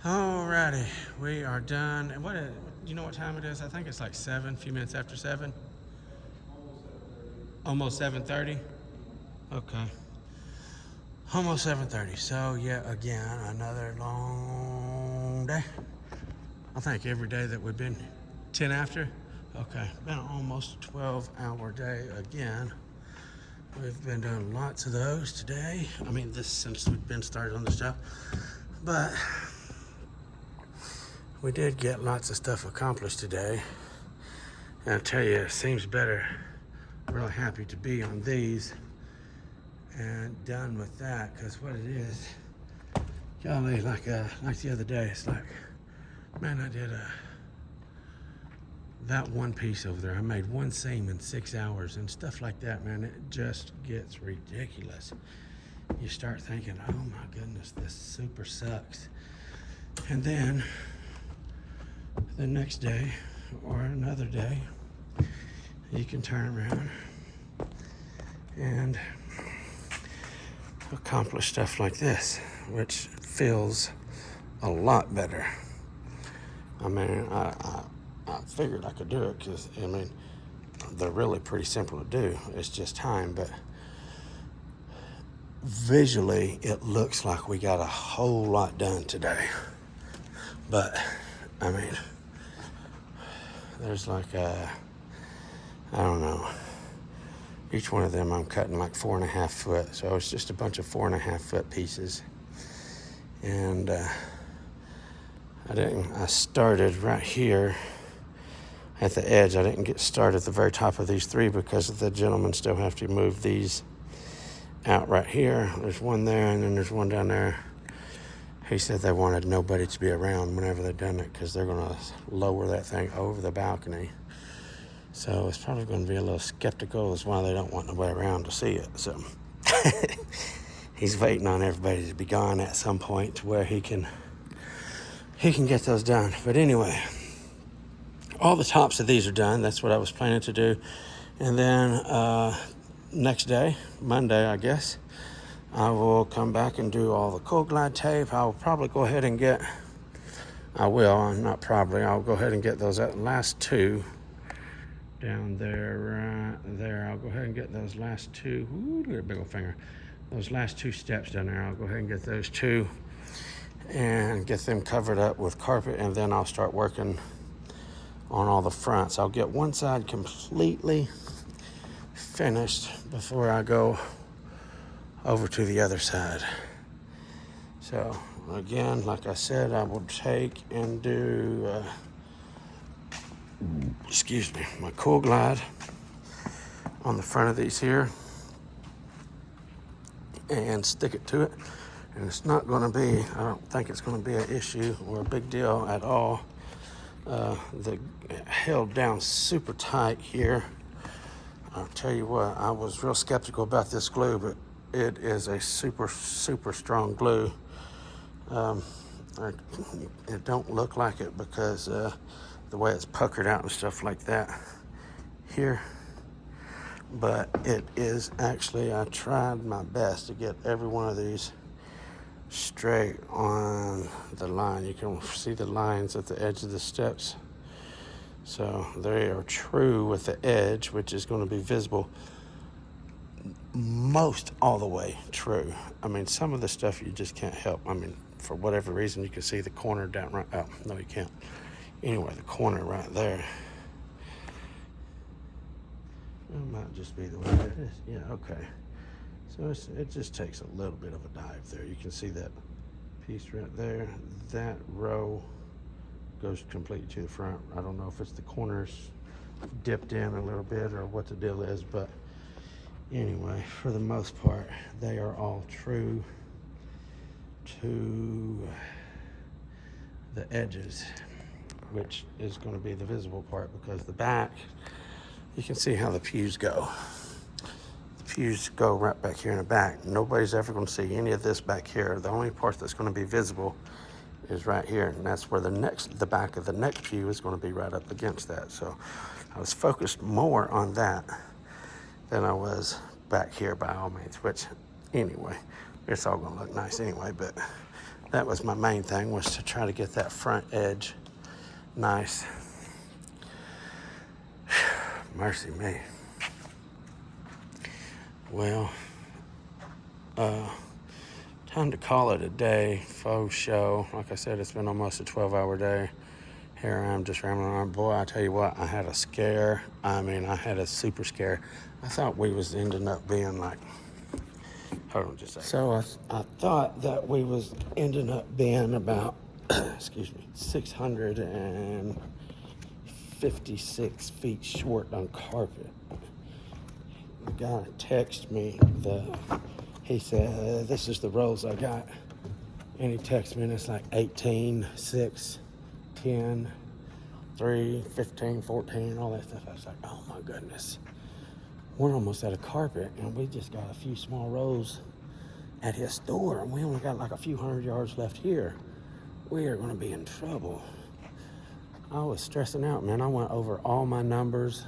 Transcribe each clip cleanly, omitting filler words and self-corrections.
Alrighty, we are done. And do you know what time it is? I think it's like 7, a few minutes after 7. Almost 7:30. Okay, almost 7:30. So yeah, again, another long day. I think every day that we've been 10 after. Okay, been an almost 12-hour day again. We've been doing lots of those today. I mean, this since we've been started on the show, but we did get lots of stuff accomplished today. And I tell you, it seems better. I'm really happy to be on these and done with that, because what it is, golly, like the other day, it's like, man, I did that one piece over there. I made one seam in 6 hours and stuff like that, man. It just gets ridiculous. You start thinking, oh my goodness, this super sucks. And then the next day or another day, you can turn around and accomplish stuff like this, which feels a lot better. I mean, I figured I could do it because, I mean, they're really pretty simple to do. It's just time, but visually it looks like we got a whole lot done today. But, I mean, there's like I don't know, each one of them I'm cutting like 4.5 foot, so it's just a bunch of 4.5 foot pieces. And I started right here at the edge. I didn't get started at the very top of these 3 because the gentlemen still have to move these out right here. There's one there, and then there's one down there. He said they wanted nobody to be around whenever they're done it because they're going to lower that thing over the balcony. So it's probably going to be a little skeptical. That's why they don't want nobody around to see it. So he's waiting on everybody to be gone at some point to where he can get those done. But anyway, all the tops of these are done. That's what I was planning to do. And then next day, Monday, I guess, I will come back and do all the Cool Glide tape. I'll probably go ahead and I'll go ahead and get those last 2 down there, right there. I'll go ahead and get those last 2. Ooh, look at a big old finger. Those last 2 steps down there, I'll go ahead and get those 2 and get them covered up with carpet, and then I'll start working on all the fronts. I'll get one side completely finished before I go over to the other side. So again, like I said, I will take and do my Cool Glide on the front of these here and stick it to it. And it's not going to be, I don't think it's going to be an issue or a big deal at all. The held down super tight here. I'll tell you what, I was real skeptical about this glue, but it is a super, super strong glue. It don't look like it because the way it's puckered out and stuff like that here. But it is actually, I tried my best to get every one of these straight on the line. You can see the lines at the edge of the steps. So they are true with the edge, which is going to be visible most all the way true. I mean, some of the stuff you just can't help. I mean, for whatever reason, you can see the corner down right. Oh, no, you can't. Anyway, the corner right there. It might just be the way it is. Yeah, okay. So it just takes a little bit of a dive there. You can see that piece right there. That row goes completely to the front. I don't know if it's the corners dipped in a little bit or what the deal is, but anyway, for the most part, they are all true to the edges, which is going to be the visible part, because the back, you can see how the pews go. The pews go right back here in the back. Nobody's ever going to see any of this back here. The only part that's going to be visible is right here, and that's where the back of the next pew is going to be right up against that. So I was focused more on that than I was back here, by all means, which anyway, it's all going to look nice anyway. But That was my main thing, was to try to get that front edge nice. Mercy me. Well, time to call it a day. Faux show. Like I said, it's been almost a 12-hour day. Here I am just rambling on. Boy, I tell you what, I had a scare. I mean, I had a super scare. I thought we was ending up being like, hold on just a second. So I thought that we was ending up being about, excuse me, 656 feet short on carpet. The guy texted me, he said, this is the rolls I got. And he texted me and it's like 18, 6, 10, 3, 15, 14, all that stuff. I was like, oh my goodness. We're almost out of carpet and we just got a few small rows at his store and we only got like a few hundred yards left here. We are gonna be in trouble. I was stressing out, man. I went over all my numbers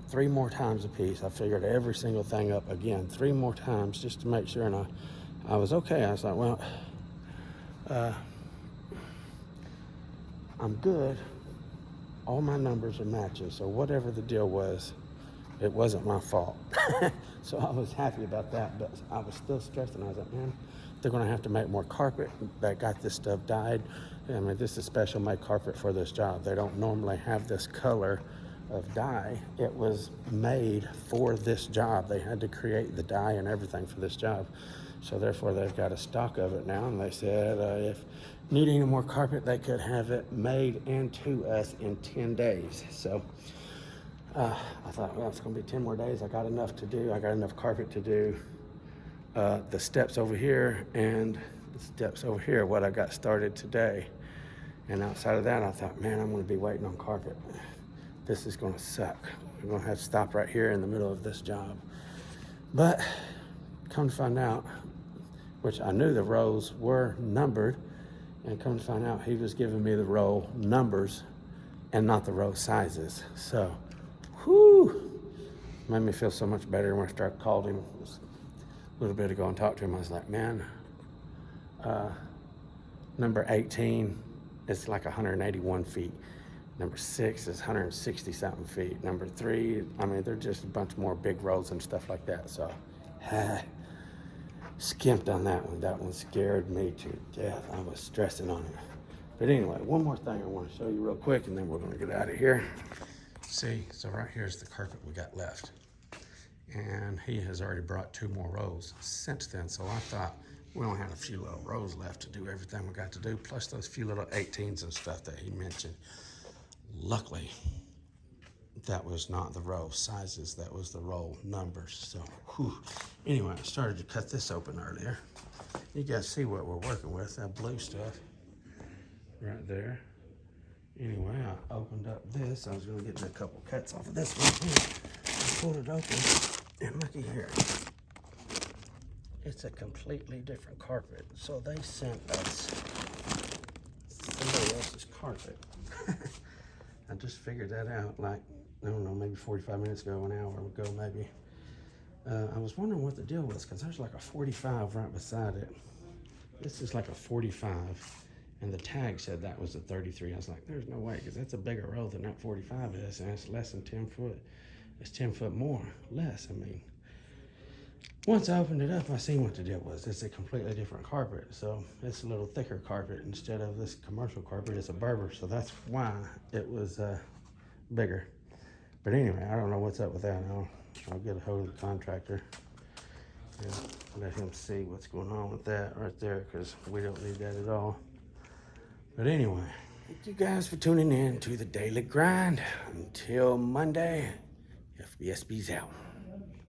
3 more times a piece. I figured every single thing up again 3 more times just to make sure, and I was okay. I was like, well, I'm good. All my numbers are matching, so whatever the deal was, it wasn't my fault. So I was happy about that, but I was still stressing. I was like, man, they're gonna have to make more carpet. That got this stuff dyed. I mean, this is special made carpet for this job. They don't normally have this color of dye. It was made for this job. They had to create the dye and everything for this job. So therefore they've got a stock of it now, and they said if needing any more carpet, they could have it made and to us in 10 days. So I thought, well, it's gonna be 10 more days. I got enough to do. I got enough carpet to do the steps over here and the steps over here, what I got started today. And outside of that, I thought, man, I'm gonna be waiting on carpet. This is gonna suck. We're gonna have to stop right here in the middle of this job. But come to find out, which I knew the rows were numbered, and come to find out he was giving me the row numbers and not the row sizes. So, whew, made me feel so much better when I called him a little bit ago and talked to him. I was like, man, number 18 is like 181 feet. Number 6 is 160 something feet. Number 3, I mean, they're just a bunch more big rows and stuff like that. So, skimped on that one. That one scared me to death. I was stressing on it. But anyway, one more thing I want to show you real quick, and then we're going to get out of here. See, so right here's the carpet we got left. And he has already brought 2 more rows since then. So I thought we only had a few little rows left to do everything we got to do, plus those few little 18s and stuff that he mentioned. Luckily, that was not the row sizes, that was the row numbers. So, whew. Anyway, I started to cut this open earlier. You guys see what we're working with, that blue stuff right there. Anyway, I opened up this. I was gonna get a couple cuts off of this one here. I pulled it open, and looky here. It's a completely different carpet. So they sent us somebody else's carpet. I just figured that out like, I don't know, maybe 45 minutes ago, an hour ago maybe. I was wondering what the deal was, because there's like a 45 right beside it. This is like a 45, and the tag said that was a 33. I was like, there's no way, because that's a bigger row than that 45 is, and it's less than 10 foot. It's 10 foot more, less, I mean. Once I opened it up, I seen what the deal was. It's a completely different carpet. So it's a little thicker carpet. Instead of this commercial carpet, it's a Berber. So that's why it was bigger. But anyway, I don't know what's up with that. I'll get a hold of the contractor and let him see what's going on with that right there, because we don't need that at all. But anyway, thank you guys for tuning in to the Daily Grind. Until Monday, FBSB's out.